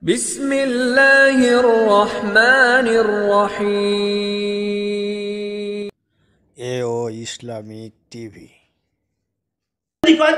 বিসমিল্লাহির রহমানির রহিম। এও ইসলামিক টিভি।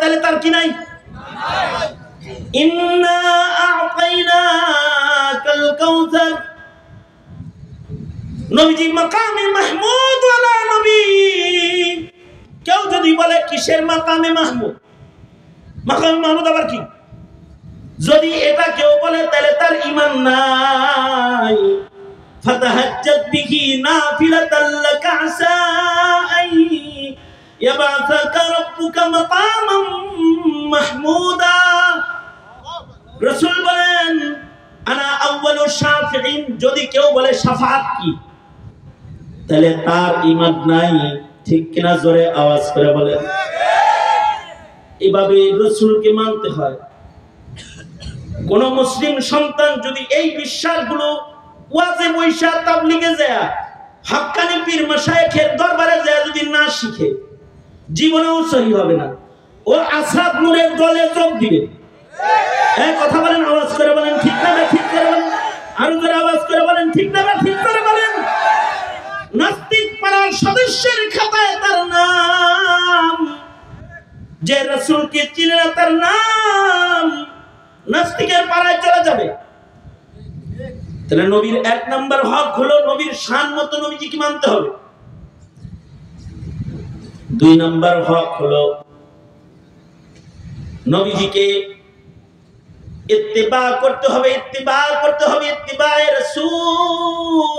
তাহলে তার কি নাই? ইন্না আ'তাইনাকাল কাউসার। নবীজি মাকামে মাহমুদ ওয়ালা নবী। কেউ যদি বলে কিসের মাকামে মাহমুদ, মাকামে মাহমুদ আবার কি? যদি এটা কেউ বলে তাহলে তার ঈমান নাই। ফাতাহাজ্জাত বিহি নাফিলাতাল লাকা আসা আই ইয়াবাসাকা রাব্বুকা মাকামান মাহমুদা। রাসূল বলেন আনা আউয়ালু শাফিঈন। যদি কেউ বলে শাফাআত কি, তাহলে তার ঈমান নাই। ঠিক কিনা? জোরে আওয়াজ করে বলেন। এভাবে রাসূলকে মানতে হয়। কোন মুসলিম সন্তান যদি এই বিশ্বাসগুলো ওয়াজে বৈশা তাবলীগে যায়, হাক্কানি পীর মাশায়েখের দরবারে যায় যদি না শিখে, জীবনেও সহি হবে না। ও আসাদ নূরের দলে যোগ দিবে। এই কথা বলেন, আওয়াজ করে বলেন ঠিক না না ঠিক করে বলেন, আরো করে আওয়াজ করে বলেন ঠিক না না ঠিক করে বলেন। নাস্তিক পাড়ার সদস্যের খাতায় তার নাম, যে রাসূলকে চিনে না তার নাম নাস্তিকের পাড়ায় চলে যাবে। তাহলে নবীর এক নাম্বার হক হলো নবীর শান মতো নবীজিকে মানতে হবে। দুই নাম্বার হক হলো নবীজিকে ইত্তিবা করতে হবে, ইত্তিবা করতে হবে, ইত্তিবায়ে রাসূল।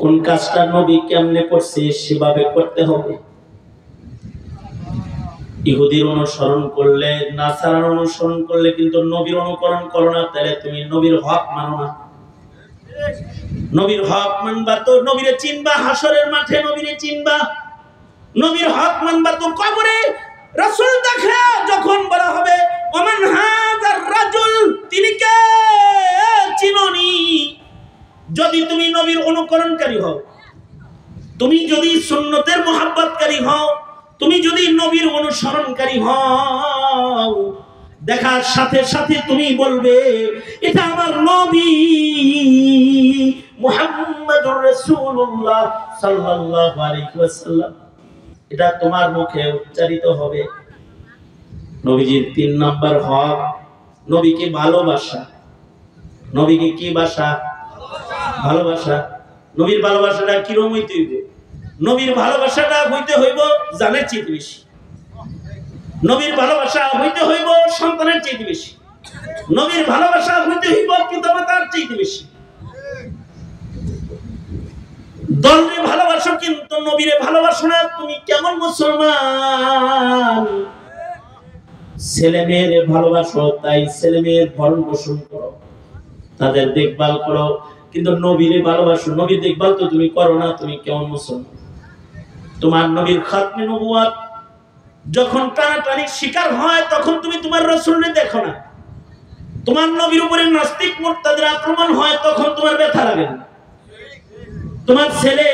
কোন কাজটা নবী কেমনে করছে সেভাবে করতে হবে। ইহুদির অনুসরণ করলে, নাসারার অনুসরণ করলে কিন্তু নবীর অনুকরণ করো না, তাহলে তুমি নবীর হক মানো না। নবীর হক মানবা তো নবীরে চিনবা, হাসরের মাঠে নবীরে চিনবা। নবীর হক মানবা তো কবরে রাসূল দেখে যখন বলা হবে ওমান হাযার রাজুল, তিনি কে চিনোনি। যদি তুমি নবীর অনুকরণকারী হও, তুমি যদি সুন্নতের মুহাব্বতকারী হও, তুমি যদি নবীর অনুসরণকারী হও, দেখার সাথে সাথে তুমি বলবে এটা আমার নবী মুহাম্মদুর রাসূলুল্লাহ সাল্লাল্লাহু আলাইহি ওয়াসাল্লাম। এটা তোমার মুখে উচ্চারিত হবে। নবীজির তিন নাম্বার হক নবীকে ভালোবাসা। নবীকে কি বাসা? ভালোবাসা। নবীর ভালোবাসাটা কিরকম হইতে হইবে? নবীর ভালোবাসাটা হইতে হইব জানের চেয়ে বেশি। নবীর ভালোবাসা হইতে হইব সন্তানের চেয়ে বেশি। নবীর ভালোবাসা হইতে হইব পিতামাতার চেয়ে বেশি। দলরে ভালোবাসো কিন্তু নবীরে ভালোবাসো না, তুমি কেমন মুসলমান? ছেলে মেয়েরে ভালোবাসো, তাই ছেলে মেয়ের ভরণ পোষণ করো, তাদের দেখভাল করো, কিন্তু নবীরে ভালোবাসো, নবীর দেখভাল তো তুমি করো না, তুমি কেমন মুসলমান? তোমার নবীর খাতমে নবুয়ত যখন টানাটানির শিকার হয় তখন তুমি তোমার রাসূলকে দেখো না। তোমার নবীর উপরে নাস্তিক মুরতাদের আক্রমণ হয় তখন তোমার ব্যথা লাগে না। তোমার ছেলে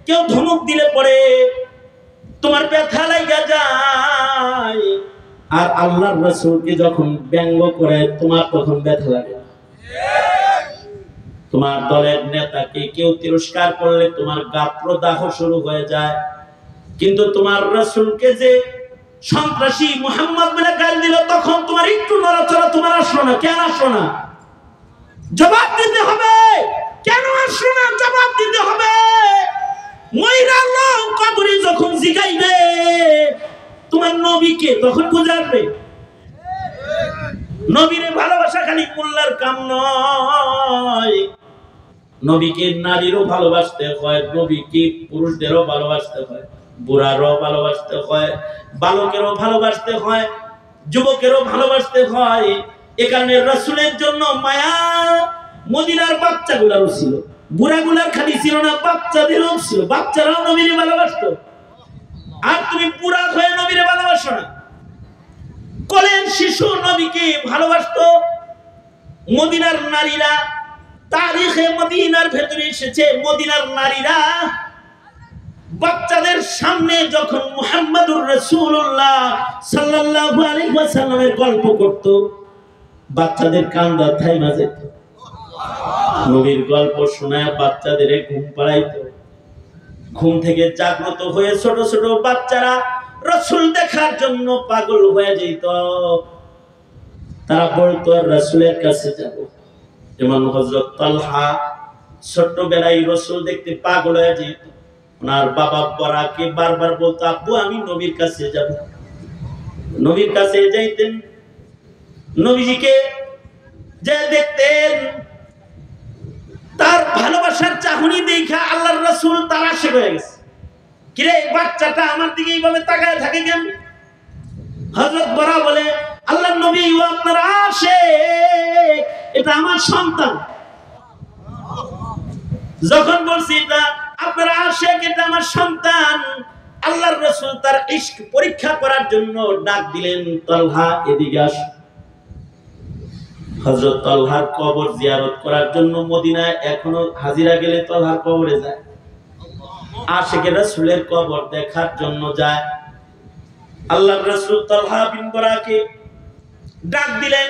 কেউ ধমক দিলে পরে তোমার ব্যথা লাগা যায়, আর আল্লাহর রাসূলকে যখন ব্যঙ্গ করে তোমার তখন ব্যথা লাগে না। তোমার দলের নেতাকে কেউ তিরস্কার করলে তোমার গাত্রদাহ শুরু হয়ে যায়, কিন্তু তোমার রাসূলকে যে সন্ত্রাসী মুহাম্মদ বলে গাল দিল তখন তোমার একটু নড়াচড়া তোমার আসলো না। কেন আসলো না? জবাব দিতে হবে। কেন আসলো না? জবাব দিতে হবে। ময়রা লোক কবরে যখন জিগাইবে তোমার নবীকে, তখন বুঝাবে। নবীরে ভালোবাসা খালি মোল্লার কাম নয়, নবীকে নারীরও ভালোবাসতে হয়, নবীকে পুরুষদেরও ভালোবাসতে হয়, বুড়ারও ভালোবাসতে হয়, বালকেরও ভালোবাসতে হয়, যুবকেরও ভালোবাসতে হয়। এ কারণে রাসূলের জন্য মায়া মদিনার বাচ্চাগুলারও ছিল, বুড়াগুলার খালি ছিল না, বাচ্চাদেরও ছিল। বাচ্চারাও নবীরে ভালোবাসতো, আর তুমি বুড়া হয়ে নবীরে ভালোবাসো না। কোলের শিশু নবীকে ভালোবাসতো। মদিনার নারীরা, তারিখে মদিনার ভেতরে এসেছে, মদিনার নারীরা বাচ্চাদের সামনে যখন মুহাম্মাদুর রাসূলুল্লাহ সাল্লাল্লাহু আলাইহি ওয়াসাল্লামের গল্প করত, বাচ্চাদের কান্দা থাইমা যেত। নবীর গল্প শোনায় বাচ্চাদের ঘুম পাড়াইতো। ঘুম থেকে জাগ্রত হয়ে ছোট ছোট বাচ্চারা রাসূল দেখার জন্য পাগল হয়ে যেত। তারা বলতো রাসূলের কাছে যাব। যেমন হযরত তালহা ছোট্টবেলায় রাসূল দেখতে পাগল হয়ে যেত। ওনার বাবা বরাকে বারবার বলতো, আব্বু আমি নবীর কাছে যাব। নবীর কাছে যাইতেন, নবীজিকে যে দেখতেন, তার ভালোবাসার চাহনি দেখা আল্লাহর রাসূল তার আশিক হয়ে গেছে। কিরে এই বাচ্চাটা আমার দিকে এইভাবে তাকায় থাকে কেন? হযরত বরা বলে, আল্লাহর নবী ও আপনার আশিক, এটা আমার সন্তান। যখন বলছি এটা আপনার আশিক, এটা আমার সন্তান, আল্লাহর রাসূল তার ইশক পরীক্ষা করার জন্য ডাক দিলেন, তালহা এদিকে আস। হযরত তালহার কবর জিয়ারত করার জন্য মদিনায় এখনো হাজিরা গেলে তালহার কবরে যায়, আশিকে রাসূলের কবর দেখার জন্য যায়। আল্লাহর রাসূল তালহা বিন বরাকে ডাক দিলেন।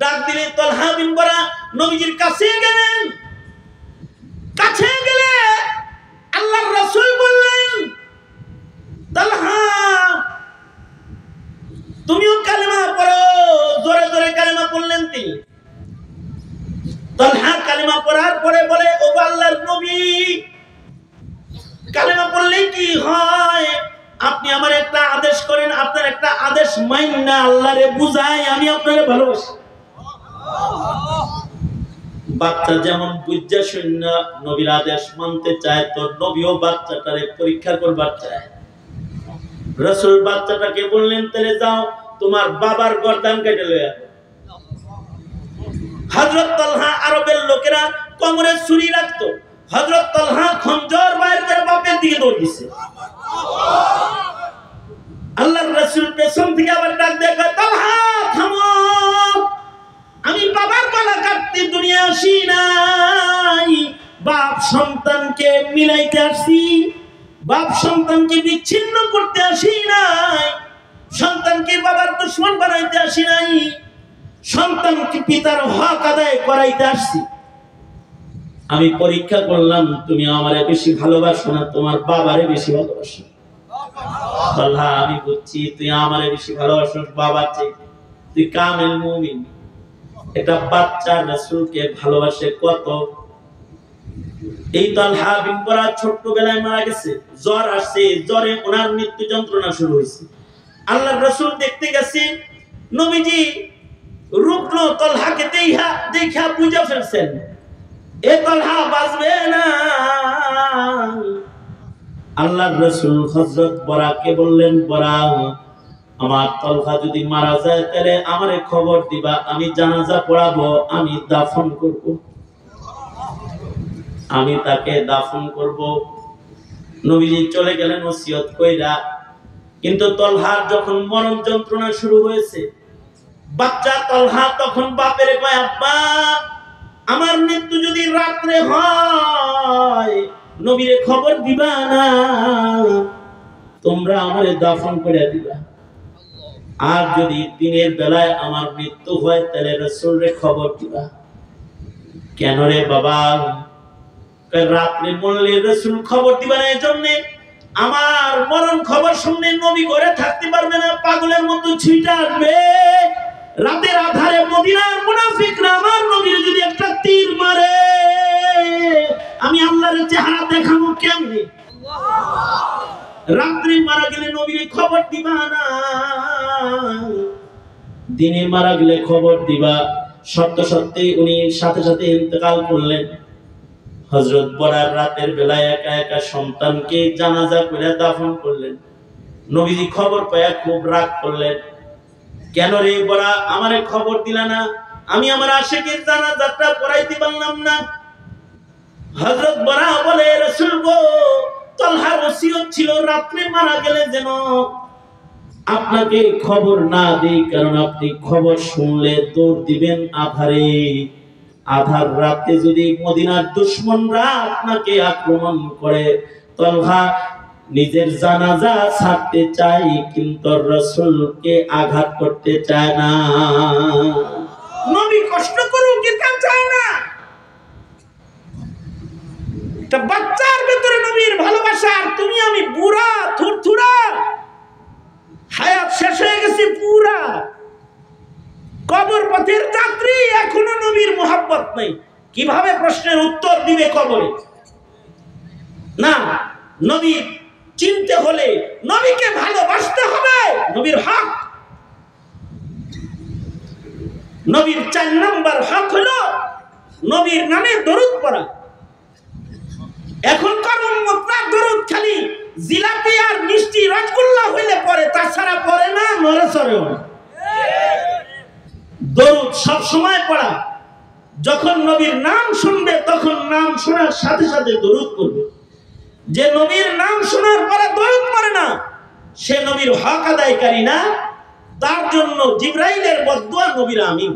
ডাক দিলে তালহা বিন বরা নবীজির কাছে গেলেন। কাছে গেলে আল্লাহর রাসূল বললেন, তালহা তুমিও কালেমা পড়ো। জোরে জোরে কালেমা পড়লেন তিনি। তালহা কালেমা পড়ার পরে বলে, ও আল্লাহর নবী, কালেমা পড়লে কি হয়? আপনি আমার একটা আদেশ করেন, আপনার একটা আদেশ মাইনা আল্লাহরে বুঝাই আমি আপনারে ভালোবাসি। বাচ্চা যেমন বুঝা শূন্য নবীর আদেশ মানতে চায়, তো নবীও বাচ্চাটারে পরীক্ষা করবার চায়। রাসূল বাচ্চাটাকে বললেন, তাহলে যাও তোমার বাবার গর্দান কেটে লয়ে আসো। হযরত তালহা, আরবের লোকেরা কোমরে ছুরি রাখতো, হযরত তালহা খঞ্জর বাইর করে বাপের দিকে দৌড় দিছে। আল্লাহর রাসূল পেছন থেকে আবার ডাক দিয়ে কয়, তালহা থামো, আমি বাবার গলা কাটতে দুনিয়া আসি নাই, বাপ সন্তানকে মিলাইতে আসি, বাপ সন্তানকে বিচ্ছিন্ন করতে আসি নাই, সন্তানকে বাবার দুশমন বানাইতে আসি নাই, সন্তানকে পিতার হক আদায় করাইতে আসছি। আমি পরীক্ষা করলাম তুমি আমারে বেশি ভালোবাসো না তোমার বাবারে বেশি ভালোবাসো। আল্লাহ আমি বুঝছি তুই আমারে বেশি ভালোবাসো বাবার চেয়ে, তুই কামেল মুমিন। একটা বাচ্চা রাসূলকে ভালোবাসে কত। এই তালহা বিন বরা ছোট্টবেলায় মারা গেছে, জ্বর আসছে, জ্বরে ওনার মৃত্যু যন্ত্রণা শুরু হয়েছে। আল্লাহর রাসূল দেখতে গেছে, নবীজি রুগ্ন তালহাকে দেখা বুঝা ফেলছেন, এ তালহা বাঁচবে না। আল্লাহর রাসূল হযরত বরাকে বললেন, বরা আমার তালহা যদি মারা যায় তাহলে আমারে খবর দিবা, আমি জানাজা পড়াবো, আমি দাফন করব, আমি তাকে দাফন করব। নবীজি চলে গেলেন ওসিয়ত কইরা। কিন্তু তালহার যখন মরণ যন্ত্রণা শুরু হয়েছে, বাচ্চা তালহা তখন বাপের কয়, আব্বা আমার মৃত্যু যদি রাত্রে হয় নবীরে খবর দিবা না, তোমরা আমারে দাফন করে দিবা। আর যদি দিনের বেলায় আমার মৃত্যু হয় তাহলে রাসূলরে খবর দিবা। কেন রে বাবা? রাত্রে মরলে রাসূল খবর দিবা না, এজন্য আমার মরণ খবর শুনলে নবী ঘরে থাকতে পারবে না, পাগলের মতো ছুটে আসবে। রাতের আধারে মদিনার মুনাফিকরা আমার নবীর যদি একটা তীর মারে, আমি আল্লাহর চেহারা দেখাবো কেমনে? রাত্রে মারা গেলে নবীর খবর দিবা না, দিনে মারা গেলে খবর দিবা। সত্য সত্যি উনি সাথে সাথে ইন্তেকাল করলেন। হযরত বরার রাতের বেলায় একা একা সন্তানকে জানাজা করে দাফন করলেন। নবীজি খবর পায়া খুব রাগ করলেন, কেন রে বরা আমারে খবর দিলা না, আমি আমার আশিকের জানাজাটা পড়াইতে পারলাম না। হযরত বরা বলে, রাসূল গো, তালহার ওসিয়ত ছিল রাতে মারা গেলে যেন আপনাকে খবর না দেই, কারণ আপনি খবর শুনলে দৌড় দিবেন আধারে। আধার রাতে যদি মদিনার দুশমনরা আপনাকে আক্রমণ করে, তালহা নিজের জানাজা ছাড়তে চায় কিন্তু রাসূলকে আঘাত করতে চায় না। নবী কষ্ট করুক এটা চায় না। একটা বাচ্চার ভিতরে নবীর ভালোবাসা, আর তুমি আমি বুড়া থুরথুরা, হায়াত শেষ হয়ে গেছে পুরা, কবর পথের যাত্রী, এখনো নবীর মোহাব্বত নেই। কিভাবে প্রশ্নের উত্তর দিবে কবরে? না, নবী চিনতে হলে নবীকে ভালোবাসতে হবে। নবীর হক, নবীর 4 নম্বর হক হলো নবীর নামে দরুদ পড়া। এখনকার উম্মতরা দরুদ খালি জিলাপি আর মিষ্টি রসগোল্লা হইলে পড়ে, তাছাড়া পড়ে না, নড়েচড়েও না। দরুদ সব সময় পড়া। যখন নবীর নাম শুনবে তখন নাম শোনার সাথে সাথে দরুদ পড়বে। যে নবীর নাম শোনার পরে দরুদ পড়ে না, সে নবীর হক আদায়কারী না। তার জন্য জিবরাইলের বদদুয়া নবীর আমিন।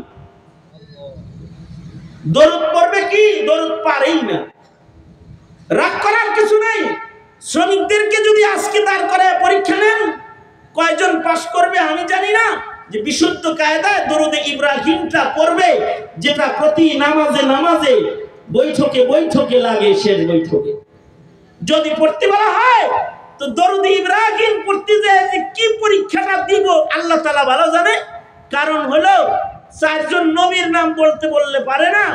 দরুদ পড়বে কি? দরুদ পারেই না। রাগ করার কিছু নাই। শ্রমিকদেরকে যদি আজকে দাঁড় করে পরীক্ষা নেন, কয়জন পাস করবে আমি জানি না, যে বিশুদ্ধ কায়দায় দরুদে ইব্রাহিমটা পড়বে, যেটা প্রতি নামাজে নামাজে বৈঠকে বৈঠকে লাগে, শেষ বৈঠকে যদি পড়তে বলা হয়, তো দরুদে ইব্রাহিম পড়তে যায় যে কি পরীক্ষাটা দিব আল্লাহ তাআলা ভালো জানে। কারণ হলো 4 জন নবীর নাম বলতে বললে পারে না,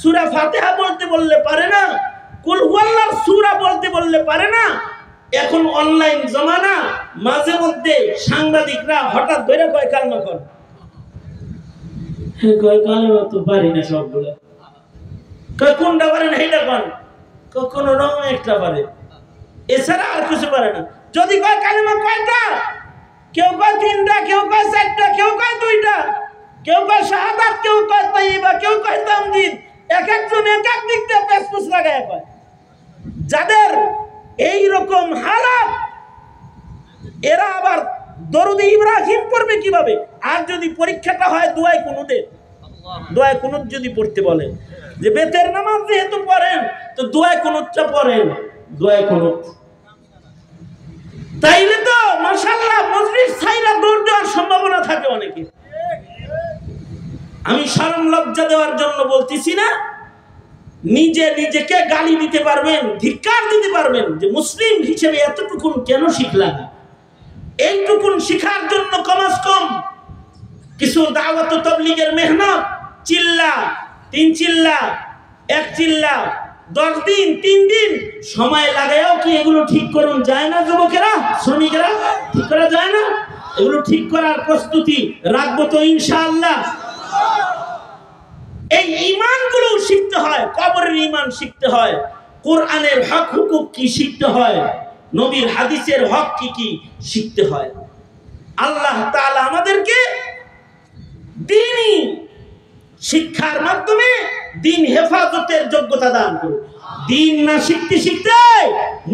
সূরা ফাতিহা বলতে বললে পারে না, কুল হুয়াল্লাহর সূরা বলতে বললে পারে না। এখন অনলাইন জমানা, মাঝে মধ্যে সাংবাদিকরা হঠাৎ ধরে কয় কালেমা কর, কয় কালেমা তো পারি না সবগুলো, কয় কোনটা পারেন এইটা কর, কখনো রকম একটা পারে, এছাড়া আর কিছু পারে না। যদি কয় কালেমা কয়টা, কেউ কয় 3টা, কেউ কয় 4টা, কেউ কয় 2টা, কেউ কয় শাহাদাত, কেউ কয় তাইয়্যিবা, কেউ কয় তামজিদ। এক একজন এক এক দিক দিয়ে পেছপুছ লাগায় কয়। যাদের এই রকম হালাত, এরা আবার দরুদ ইব্রাহিম পড়বে কিভাবে? আর যদি পরীক্ষাটা হয় দুআয়ে কুনুতে, দুআয়ে কুনুত যদি পড়তে বলে, যে বেতের নামাজ যেহেতু পড়েন তো দুআয়ে কুনুতটা পড়েন, দুআয়ে কুনুত, তাইলে তো মাশাআল্লাহ মজলিস ছাইরা দৌড় দেওয়ার সম্ভাবনা থাকে অনেকে। আমি শরম লজ্জা দেওয়ার জন্য বলতেছি না, নিজে নিজেকে গালি দিতে পারবেন, ধিক্কার দিতে পারবেন যে মুসলিম হিসেবে এতটুকুন কেন শিখলাম। এইটুকুন শিখার জন্য কমাস কম কিছু দাওয়াত ও তাবলীগের মেহনত, চিল্লা 3 চিল্লা 1 চিল্লা 10 দিন 3 দিন সময় লাগায়ও কি এগুলো ঠিক করুন যায় না? যুবকেরা, শ্রমিকেরা, ঠিক করা যায় না? এগুলো ঠিক করার প্রস্তুতি রাখবো তো ইনশাআল্লাহ। এই ঈমানগুলো শিখতে হয়, কবরের ঈমান শিখতে হয়, কোরআনের হক হুকুক কি শিখতে হয়, নবীর হাদিসের হক কি কি শিখতে হয়। আল্লাহ তাআলা আমাদেরকে দ্বীনি শিক্ষার মাধ্যমে দ্বীন হেফাজতের যোগ্যতা দান করুন। দ্বীন না শিখতে শিখতে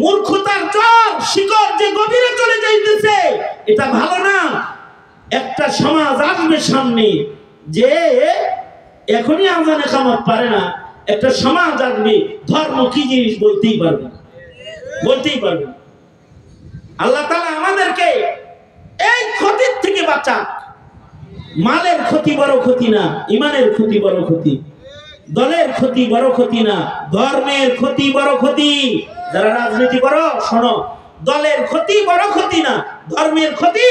মূর্খতার চর শিকড় যে গভীরে চলে যাইতেছে, এটা ভালো না। একটা সমাজ আসবে সামনে যে এখনই আজানে কামাত পারে না, একটা সমাজ আসবে ধর্ম কি জিনিস বলতেই পারবে না, বলতেই পারবে না। আল্লাহ তাআলা আমাদেরকে এই ক্ষতির থেকে বাঁচাক। মালের ক্ষতি বড় ক্ষতি না, ইমানের ক্ষতি বড় ক্ষতি, দলের ক্ষতি বড় ক্ষতি না, ধর্মের ক্ষতি বড় ক্ষতি। যারা রাজনীতি করো শোনো, দলের ক্ষতি বড় ক্ষতি না, ধর্মের ক্ষতি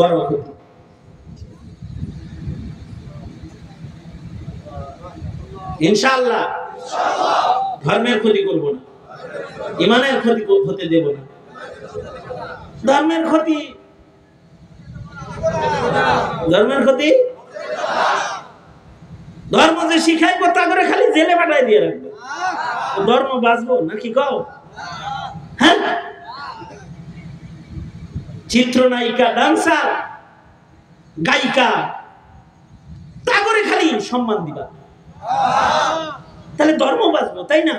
বড় ক্ষতি। ইনশাআল্লাহ ধর্মের ক্ষতি করব না, ইমানের ক্ষতি হতে দেব না। ধর্মের ক্ষতি, ধর্মের ক্ষতি, ধর্ম যে শিখাইবো তা করে খালি জেলে পাঠাই দিয়ে রাখবো, ধর্ম বাঁচবো নাকি কও? হ্যাঁ, চিত্রনায়িকা, ডান্সার, গায়িকা, তা করে খালি সম্মান দিবা, তাহলে ধর্ম বাঁচবো, তাই না?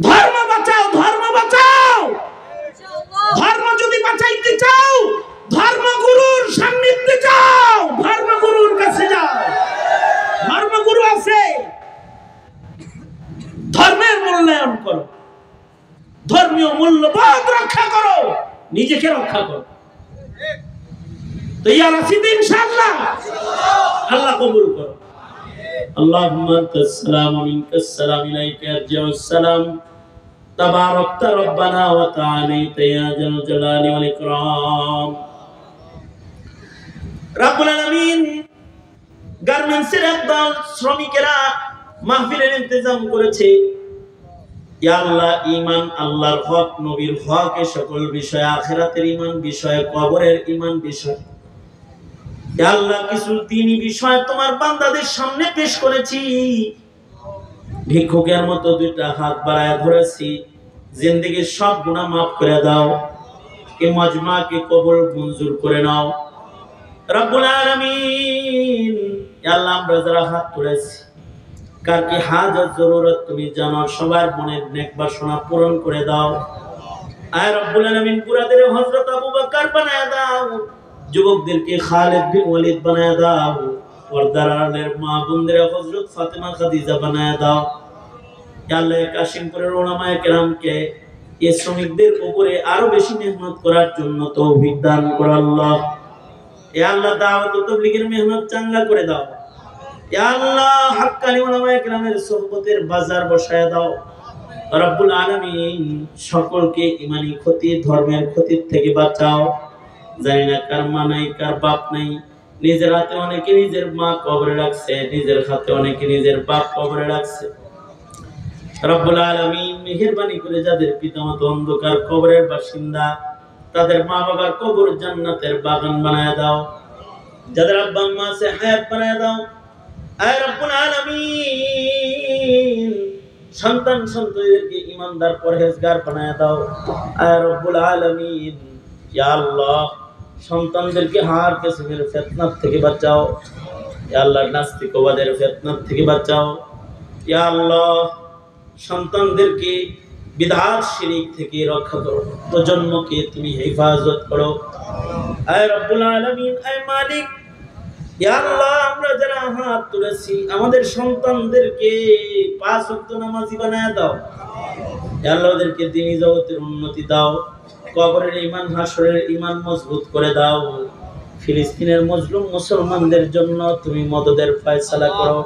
ধর্ম বাঁচাও, ধর্ম বাঁচাও। ধর্ম যদি বাঁচাইতে চাও, ধর্মগুরুর সান্নিধ্যে যাও, ধর্মগুরুর কাছে যাও। ধর্মগুরু আছে, ধর্মের মূল্যায়ন করো। তৈয়ার আছি তো ইনশাআল্লাহ? আল্লাহ কবুল করো। আল্লাহুম্মা আনতাস সালামু মিনকাস সালাম ইলাইকা ইয়ারজিউস সালাম তাবারাকতা রব্বানা ওয়া তাআলাইতা ইয়া জাল জালালি ওয়াল ইকরাম। রব্বুল আলামিন গার্মেন্টসের একদল শ্রমিকেরা মাহফিলের ইন্তজাম করেছে। ইয়া আল্লাহ, ঈমান, আল্লাহর হক, নবীর হক, এ সকল বিষয়, আখিরাতের ঈমান বিষয়, কবরের ঈমান বিষয়, ইয়া আল্লাহ কিছু দ্বীনি বিষয় তোমার বান্দাদের সামনে পেশ করেছি। ভিক্ষুকের মতো দুইটা হাত বাড়ায় ধরেছি, জিন্দেগীর সব গুনাহ মাফ করে দাও। এই মজমাকে কবুল মঞ্জুর করে নাও রব্বুল আলামিন। ইয়া আল্লাহ, আমরা যারা হাত তুলেছি, কার কি হাজত জরুরত তুমি জানো, সবার মনের নেক বাসনা পূরণ করে দাও। আয় রব্বুল আলামিন, বুড়াদের হযরত আবু বকর বানায় দাও, যুবকদেরকে খালিদ বিন ওয়ালিদ বানায় দাও, পর্দার আড়ালের মা বোনদের হযরত ফাতেমা খাদিজা বানায় দাও। ইয়া আল্লাহ, কাশিমপুরের উলামায়ে কেরামকে এই শ্রমিকদের উপরে আরো বেশি মেহনত করার জন্য তৌফিক দান করো আল্লাহ। ইয়া আল্লাহ, দাওয়াত ও তাবলীগের মেহনত চাঙ্গা করে দাও। ইয়া আল্লাহ, হাক্কানি উলামায়ে কেরামের সুহবতের বাজার বসায় দাও রব্বুল আলামিন। সকলকে ঈমানি ক্ষতি, ধর্মের ক্ষতি থেকে বাঁচাও। জানি না কার মা নাই, কার বাপ নাই, নিজের হাতে অনেকে নিজের মা কবরে রাখছে, নিজের হাতে অনেকে নিজের বাপ কবরে রাখছে। রব্বুল আলামিন, মেহেরবানি করে যাদের পিতামাতা অন্ধকার কবরের বাসিন্দা, তাদের মা বাবার কবর জান্নাতের বাগান বানায় দাও। যাদের আব্বা আম্মা আছে, হায়াত বানায় দাও। আয় রব্বুল আলামিন, সন্তান সন্ততিদেরকে ঈমানদার পরহেজগার বানায় দাও। আয় রব্বুল আলামিন, ইয়া আল্লাহ, সন্তানদেরকে হার কিসমের ফিতনাত থেকে বাঁচাও। ইয়া আল্লাহ, নাস্তিকবাদের ফিতনাত থেকে বাঁচাও। ইয়া আল্লাহ, সন্তানদেরকে বিদআত শিরক থেকে রক্ষা করো, প্রজন্মকে তুমি হেফাজত করো। আয় রব্বুল আলামিন, আয় মালিক, ইয়া আল্লাহ, আমরা যারা হাত তুলেছি, আমাদের সন্তানদেরকে 5 ওয়াক্ত নামাজি বানায় দাও। ইয়া আল্লাহ, ওদেরকে দ্বীনি জগতের উন্নতি দাও, কবরের ঈমান, হাসরের ঈমান মজবুত করে দাও। ফিলিস্তিনের মজলুম মুসলমানদের জন্য তুমি মদদের ফয়সালা করো।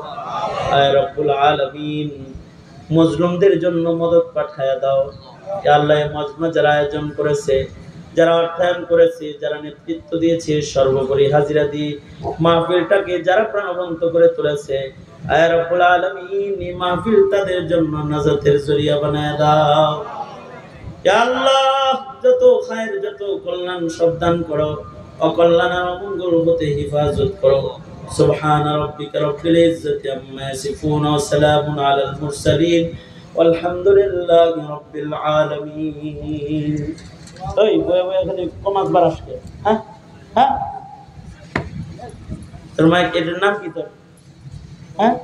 আয় রব্বুল আলামিন, মজলুমদের জন্য মদদ পাঠায়া দাও। ইয়া আল্লাহ, মজমা যারা আয়োজন করেছে, যারা অর্থায়ন করেছে, যারা নেতৃত্ব দিয়েছে, সর্বোপরি হাজিরা দিয়ে মাহফিলটাকে যারা প্রাণবন্ত করে তুলেছে, আয় রব্বুল আলামিন, এই মাহফিল তাদের জন্য নাজাতের জরিয়া বানায় দাও। ইয়া আল্লাহ, যত খায়ের, যত কল্যাণ সব দান করো, অকল্যাণ আর অমঙ্গল হতে হেফাজত করো। সুবহান রাব্বিকা রাব্বিল ইজ্জাতি আম্মা ইয়াসিফুন ওয়া সালামুন আলাল মুরসালিন ওয়ালহামদুলিল্লাহি রাব্বিল আলামিন। ওই বয়ে বয়ে খালি কমাস বারাসকে, হ্যাঁ হ্যাঁ, তোর মাইক, এটার নাম কি তোর? হ্যাঁ।